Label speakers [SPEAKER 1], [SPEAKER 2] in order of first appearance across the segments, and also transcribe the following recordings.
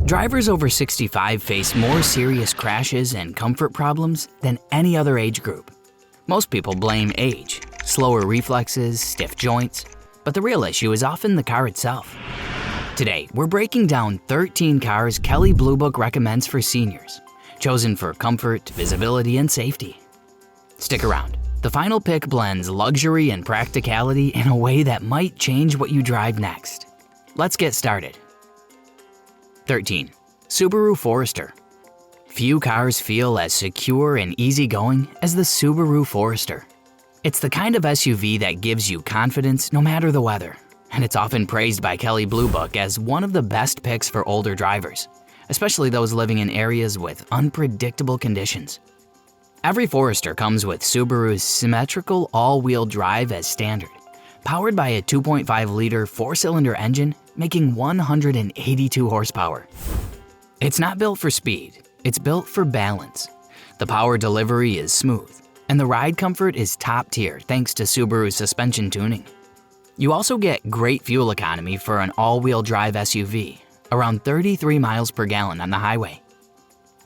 [SPEAKER 1] Drivers over 65 face more serious crashes and comfort problems than any other age group. Most people blame age, slower reflexes, stiff joints, but the real issue is often the car itself. Today, we're breaking down 13 cars Kelley Blue Book recommends for seniors, chosen for comfort, visibility, and safety. Stick around. The final pick blends luxury and practicality in a way that might change what you drive next. Let's get started. 13. Subaru Forester. Few cars feel as secure and easygoing as the Subaru Forester. It's the kind of SUV that gives you confidence no matter the weather, and it's often praised by Kelley Blue Book as one of the best picks for older drivers, especially those living in areas with unpredictable conditions. Every Forester comes with Subaru's symmetrical all-wheel drive as standard, powered by a 2.5-liter four-cylinder engine making 182 horsepower. It's not built for speed, it's built for balance. The power delivery is smooth, and the ride comfort is top tier thanks to Subaru's suspension tuning. You also get great fuel economy for an all-wheel drive SUV, around 33 miles per gallon on the highway.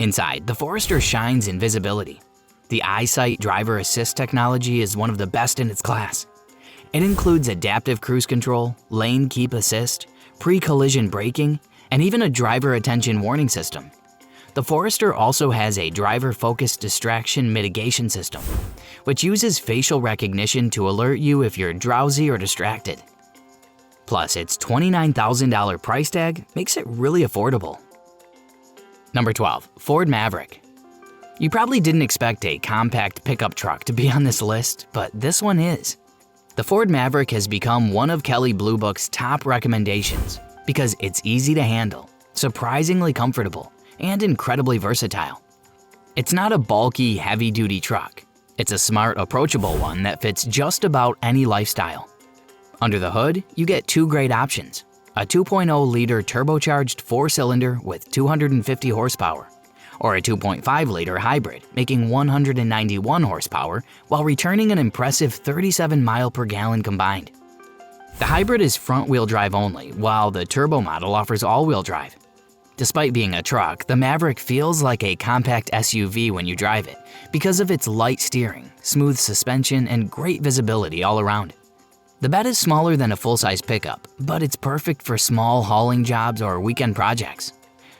[SPEAKER 1] Inside, the Forester shines in visibility. The EyeSight driver assist technology is one of the best in its class. It includes adaptive cruise control, lane keep assist, pre-collision braking, and even a driver attention warning system. The Forester also has a driver-focused distraction mitigation system, which uses facial recognition to alert you if you're drowsy or distracted. Plus, its $29,000 price tag makes it really affordable. Number 12. Ford Maverick. You probably didn't expect a compact pickup truck to be on this list, but this one is. The Ford Maverick has become one of Kelley Blue Book's top recommendations because it's easy to handle, surprisingly comfortable, and incredibly versatile. It's not a bulky, heavy-duty truck. It's a smart, approachable one that fits just about any lifestyle. Under the hood, you get two great options: a 2.0-liter turbocharged four-cylinder with 250 horsepower, or a 2.5-liter hybrid making 191 horsepower while returning an impressive 37 mile per gallon combined. The hybrid is front-wheel drive only, while the turbo model offers all-wheel drive. Despite being a truck, the Maverick feels like a compact SUV when you drive it because of its light steering, smooth suspension, and great visibility all around. The bed is smaller than a full-size pickup, but it's perfect for small hauling jobs or weekend projects.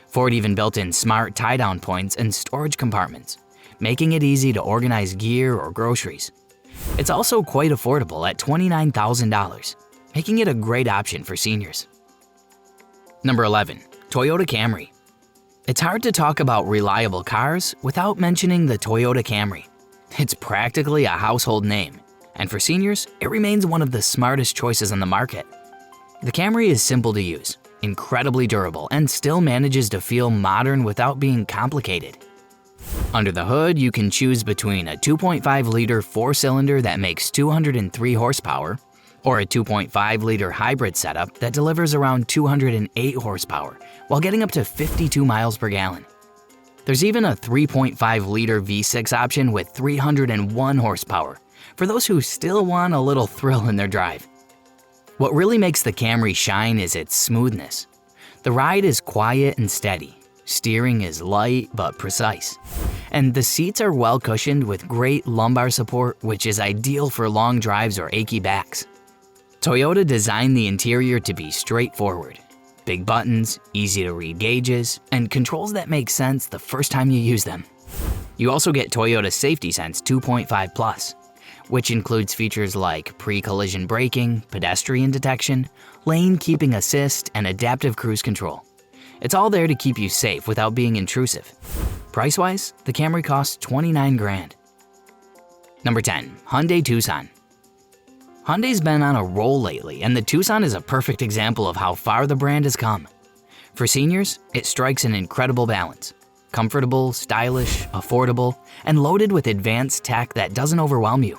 [SPEAKER 1] Ford even built in smart tie-down points and storage compartments, making it easy to organize gear or groceries. It's also quite affordable at $29,000, making it a great option for seniors. Number 11. Toyota Camry. It's hard to talk about reliable cars without mentioning the Toyota Camry. It's practically a household name, and for seniors, it remains one of the smartest choices on the market. The Camry is simple to use, incredibly durable, and still manages to feel modern without being complicated. Under the hood, you can choose between a 2.5-liter four-cylinder that makes 203 horsepower or a 2.5-liter hybrid setup that delivers around 208 horsepower while getting up to 52 miles per gallon. There's even a 3.5-liter V6 option with 301 horsepower for those who still want a little thrill in their drive. What really makes the Camry shine is its smoothness. The ride is quiet and steady, steering is light but precise, and the seats are well cushioned with great lumbar support, which is ideal for long drives or achy backs. Toyota designed the interior to be straightforward. Big buttons, easy to read gauges, and controls that make sense the first time you use them. You also get Toyota Safety Sense 2.5 Plus, which includes features like pre-collision braking, pedestrian detection, lane keeping assist, and adaptive cruise control. It's all there to keep you safe without being intrusive. Price-wise, the Camry costs $29,000. Number 10. Hyundai Tucson. Hyundai's been on a roll lately, and the Tucson is a perfect example of how far the brand has come. For seniors, it strikes an incredible balance. Comfortable, stylish, affordable, and loaded with advanced tech that doesn't overwhelm you.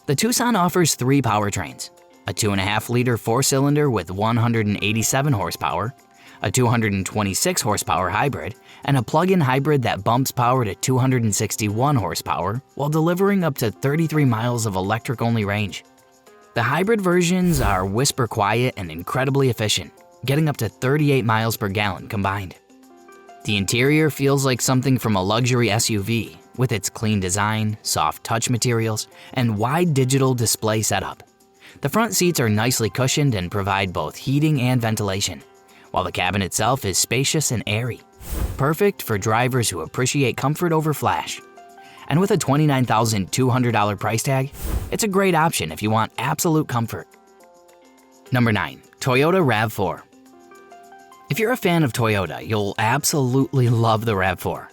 [SPEAKER 1] The Tucson offers three powertrains: a 2.5-liter four-cylinder with 187 horsepower, a 226 horsepower hybrid, and a plug-in hybrid that bumps power to 261 horsepower while delivering up to 33 miles of electric-only range. The hybrid versions are whisper quiet and incredibly efficient, getting up to 38 miles per gallon combined. The interior feels like something from a luxury SUV, with its clean design, soft touch materials, and wide digital display setup. The front seats are nicely cushioned and provide both heating and ventilation, while the cabin itself is spacious and airy, perfect for drivers who appreciate comfort over flash. And with a $29,200 price tag, it's a great option if you want absolute comfort. Number 9. Toyota RAV4. If you're a fan of Toyota, you'll absolutely love the RAV4.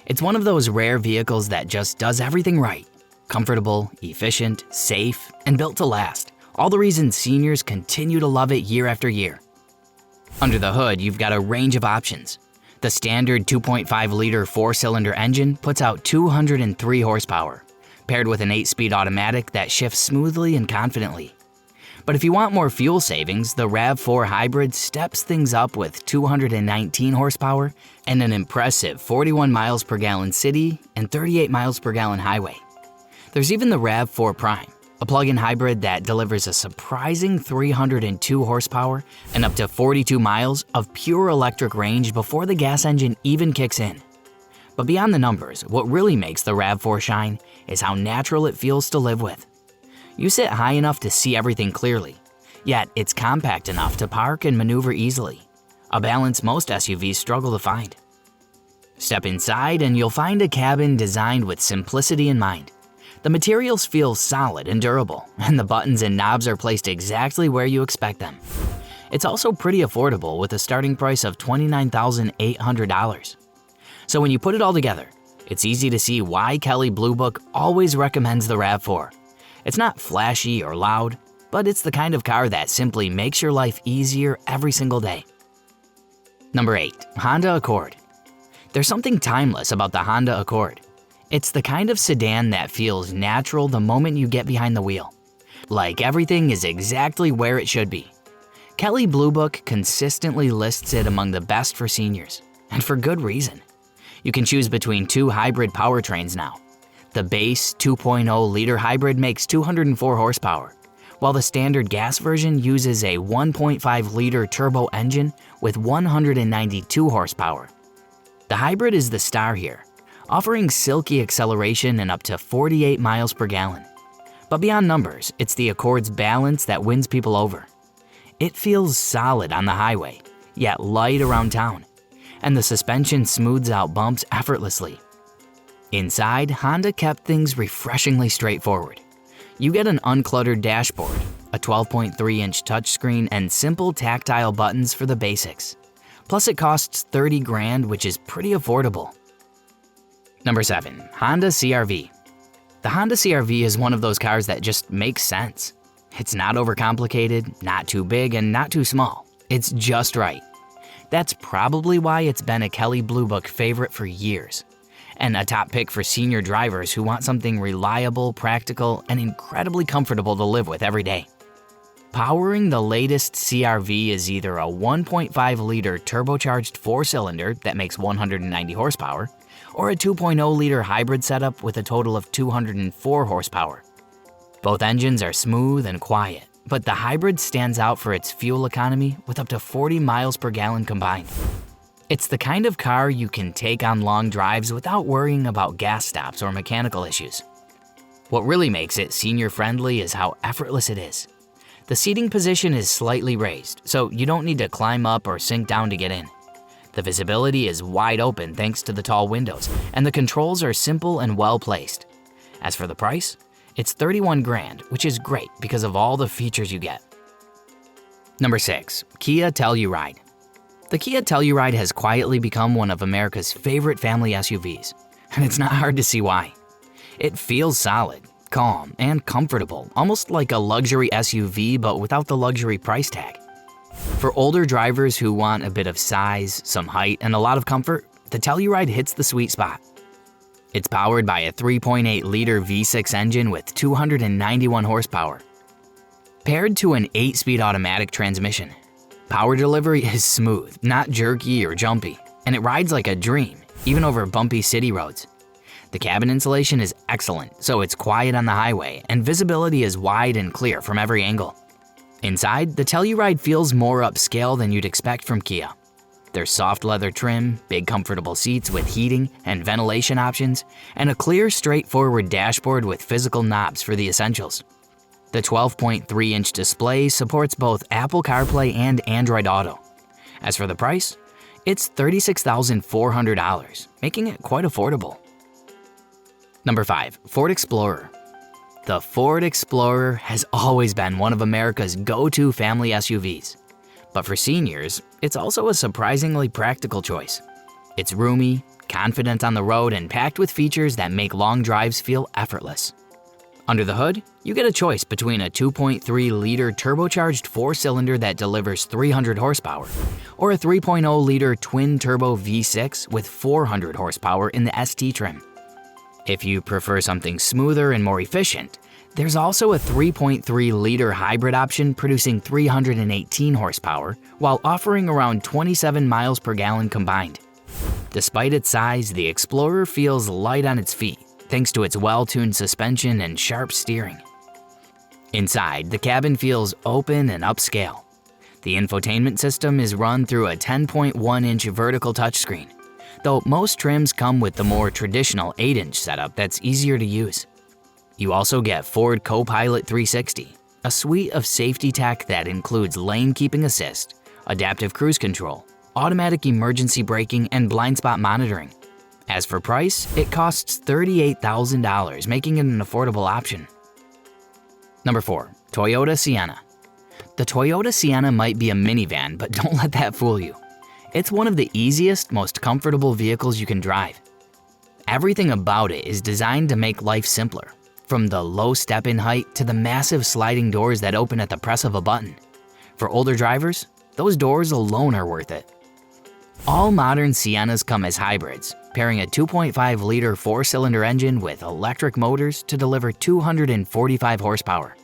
[SPEAKER 1] It's one of those rare vehicles that just does everything right. Comfortable, efficient, safe, and built to last. All the reasons seniors continue to love it year after year. Under the hood, you've got a range of options. The standard 2.5-liter 4-cylinder engine puts out 203 horsepower, paired with an 8-speed automatic that shifts smoothly and confidently. But if you want more fuel savings, the RAV4 Hybrid steps things up with 219 horsepower and an impressive 41 miles per gallon city and 38 miles per gallon highway. There's even the RAV4 Prime, a plug-in hybrid that delivers a surprising 302 horsepower and up to 42 miles of pure electric range before the gas engine even kicks in. But beyond the numbers, what really makes the RAV4 shine is how natural it feels to live with. You sit high enough to see everything clearly, yet it's compact enough to park and maneuver easily, a balance most SUVs struggle to find. Step inside and you'll find a cabin designed with simplicity in mind. The materials feel solid and durable, and the buttons and knobs are placed exactly where you expect them. It's also pretty affordable with a starting price of $29,800. So when you put it all together, it's easy to see why Kelley Blue Book always recommends the RAV4. It's not flashy or loud, but it's the kind of car that simply makes your life easier every single day. Number 8. Honda Accord. There's something timeless about the Honda Accord. It's the kind of sedan that feels natural the moment you get behind the wheel. Like everything is exactly where it should be. Kelley Blue Book consistently lists it among the best for seniors, and for good reason. You can choose between 2 hybrid powertrains now. The base 2.0-liter hybrid makes 204 horsepower, while the standard gas version uses a 1.5-liter turbo engine with 192 horsepower. The hybrid is the star here, offering silky acceleration and up to 48 miles per gallon. But beyond numbers, it's the Accord's balance that wins people over. It feels solid on the highway, yet light around town, and the suspension smooths out bumps effortlessly. Inside, Honda kept things refreshingly straightforward. You get an uncluttered dashboard, a 12.3-inch touchscreen, and simple tactile buttons for the basics. Plus it costs $30,000, which is pretty affordable. Number 7. Honda CR-V. The Honda CR-V is one of those cars that just makes sense. It's not overcomplicated, not too big, and not too small. It's just right. That's probably why it's been a Kelley Blue Book favorite for years, and a top pick for senior drivers who want something reliable, practical, and incredibly comfortable to live with every day. Powering the latest CR-V is either a 1.5-liter turbocharged 4-cylinder that makes 190 horsepower, or a 2.0-liter hybrid setup with a total of 204 horsepower. Both engines are smooth and quiet, but the hybrid stands out for its fuel economy with up to 40 miles per gallon combined. It's the kind of car you can take on long drives without worrying about gas stops or mechanical issues. What really makes it senior-friendly is how effortless it is. The seating position is slightly raised, so you don't need to climb up or sink down to get in. The visibility is wide open thanks to the tall windows, and the controls are simple and well placed. As for the price, it's $31,000, which is great because of all the features you get. Number 6. Kia Telluride. The Kia Telluride has quietly become one of America's favorite family SUVs, and it's not hard to see why. It feels solid, calm, and comfortable, almost like a luxury SUV but without the luxury price tag. For older drivers who want a bit of size, some height, and a lot of comfort, the Telluride hits the sweet spot. It's powered by a 3.8-liter V6 engine with 291 horsepower, paired to an 8-speed automatic transmission. Power delivery is smooth, not jerky or jumpy, and it rides like a dream, even over bumpy city roads. The cabin insulation is excellent, so it's quiet on the highway, and visibility is wide and clear from every angle. Inside, the Telluride feels more upscale than you'd expect from Kia. There's soft leather trim, big comfortable seats with heating and ventilation options, and a clear, straightforward dashboard with physical knobs for the essentials. The 12.3-inch display supports both Apple CarPlay and Android Auto. As for the price, it's $36,400, making it quite affordable. Number 5. Ford Explorer. The Ford Explorer has always been one of America's go-to family SUVs. But for seniors, it's also a surprisingly practical choice. It's roomy, confident on the road, and packed with features that make long drives feel effortless. Under the hood, you get a choice between a 2.3-liter turbocharged 4-cylinder that delivers 300 horsepower or a 3.0-liter twin-turbo V6 with 400 horsepower in the ST trim. If you prefer something smoother and more efficient, there's also a 3.3-liter hybrid option producing 318 horsepower while offering around 27 miles per gallon combined. Despite its size, the Explorer feels light on its feet thanks to its well-tuned suspension and sharp steering. Inside, the cabin feels open and upscale. The infotainment system is run through a 10.1-inch vertical touchscreen, though most trims come with the more traditional 8-inch setup that's easier to use. You also get Ford Co-Pilot 360, a suite of safety tech that includes lane keeping assist, adaptive cruise control, automatic emergency braking, and blind spot monitoring. As for price, it costs $38,000, making it an affordable option. Number 4. Toyota Sienna. The Toyota Sienna might be a minivan, but don't let that fool you. It's one of the easiest, most comfortable vehicles you can drive. Everything about it is designed to make life simpler, from the low step-in height to the massive sliding doors that open at the press of a button. For older drivers, those doors alone are worth it. All modern Siennas come as hybrids, pairing a 2.5-liter 4-cylinder engine with electric motors to deliver 245 horsepower.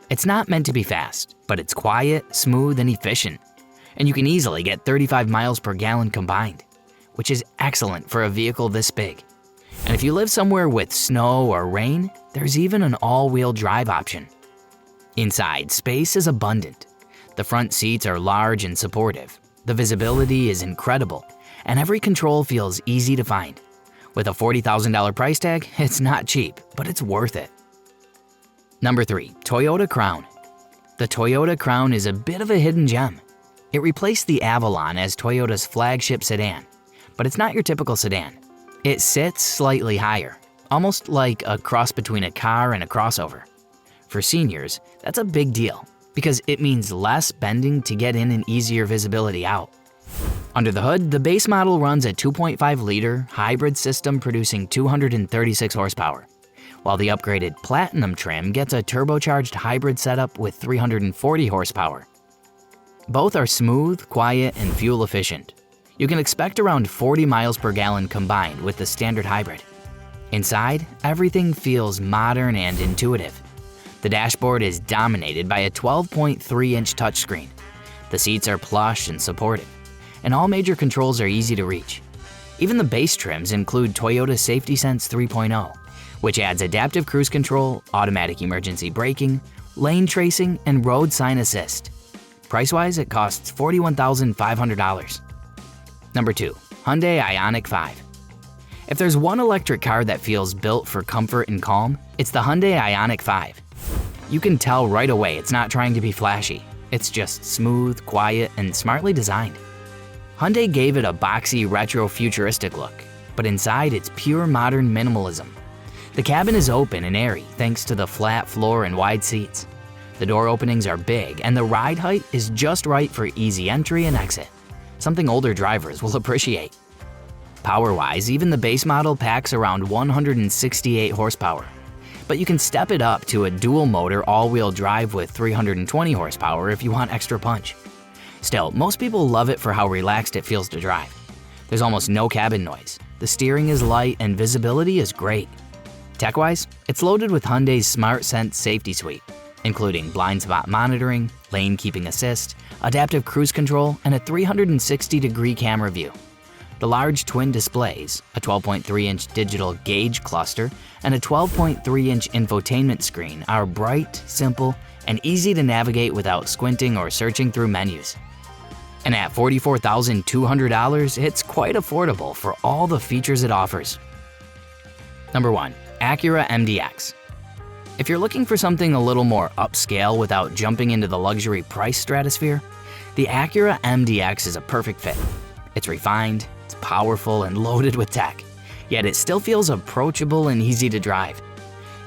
[SPEAKER 1] It's not meant to be fast, but it's quiet, smooth, and efficient. And you can easily get 35 miles per gallon combined, which is excellent for a vehicle this big. And if you live somewhere with snow or rain, there's even an all-wheel drive option. Inside, space is abundant. The front seats are large and supportive. The visibility is incredible, and every control feels easy to find. With a $40,000 price tag, it's not cheap, but it's worth it. Number 3. Toyota Crown. The Toyota Crown is a bit of a hidden gem. It replaced the Avalon as Toyota's flagship sedan, but it's not your typical sedan. It sits slightly higher, almost like a cross between a car and a crossover. For seniors, that's a big deal, because it means less bending to get in and easier visibility out. Under the hood, the base model runs a 2.5-liter hybrid system producing 236 horsepower, while the upgraded Platinum trim gets a turbocharged hybrid setup with 340 horsepower. Both are smooth, quiet, and fuel efficient. You can expect around 40 miles per gallon combined with the standard hybrid. Inside, everything feels modern and intuitive. The dashboard is dominated by a 12.3-inch touchscreen. The seats are plush and supportive, and all major controls are easy to reach. Even the base trims include Toyota Safety Sense 3.0, which adds adaptive cruise control, automatic emergency braking, lane tracing, and road sign assist. Price-wise, it costs $41,500. Number 2. Hyundai Ioniq 5. If there's one electric car that feels built for comfort and calm, it's the Hyundai Ioniq 5. You can tell right away it's not trying to be flashy. It's just smooth, quiet, and smartly designed. Hyundai gave it a boxy, retro-futuristic look, but inside it's pure modern minimalism. The cabin is open and airy thanks to the flat floor and wide seats. The door openings are big, and the ride height is just right for easy entry and exit, something older drivers will appreciate. Power-wise, even the base model packs around 168 horsepower, but you can step it up to a dual-motor all-wheel drive with 320 horsepower if you want extra punch. Still, most people love it for how relaxed it feels to drive. There's almost no cabin noise, the steering is light, and visibility is great. Tech-wise, it's loaded with Hyundai's Smart Sense safety suite, including blind spot monitoring, lane keeping assist, adaptive cruise control, and a 360-degree camera view. The large twin displays, a 12.3-inch digital gauge cluster, and a 12.3-inch infotainment screen are bright, simple, and easy to navigate without squinting or searching through menus. And at $44,200, it's quite affordable for all the features it offers. Number 1. Acura MDX. If you're looking for something a little more upscale without jumping into the luxury price stratosphere, the Acura MDX is a perfect fit. It's refined, it's powerful and loaded with tech, yet it still feels approachable and easy to drive.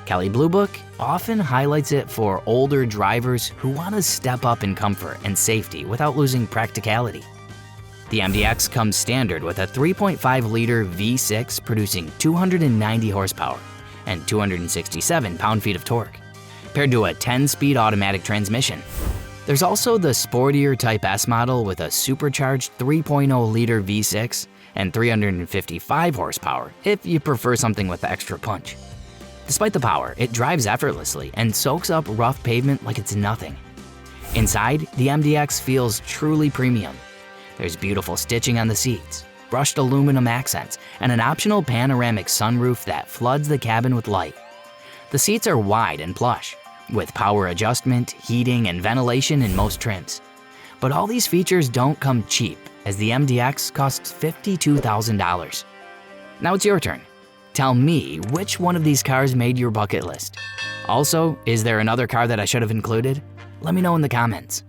[SPEAKER 1] Kelley Blue Book often highlights it for older drivers who want to step up in comfort and safety without losing practicality. The MDX comes standard with a 3.5-liter V6 producing 290 horsepower and 267 pound-feet of torque, paired to a 10-speed automatic transmission. There's also the sportier Type S model with a supercharged 3.0-liter V6 and 355 horsepower if you prefer something with extra punch. Despite the power, it drives effortlessly and soaks up rough pavement like it's nothing. Inside, the MDX feels truly premium. There's beautiful stitching on the seats, brushed aluminum accents, and an optional panoramic sunroof that floods the cabin with light. The seats are wide and plush, with power adjustment, heating, and ventilation in most trims. But all these features don't come cheap, as the MDX costs $52,000. Now it's your turn. Tell me which one of these cars made your bucket list. Also, is there another car that I should have included? Let me know in the comments.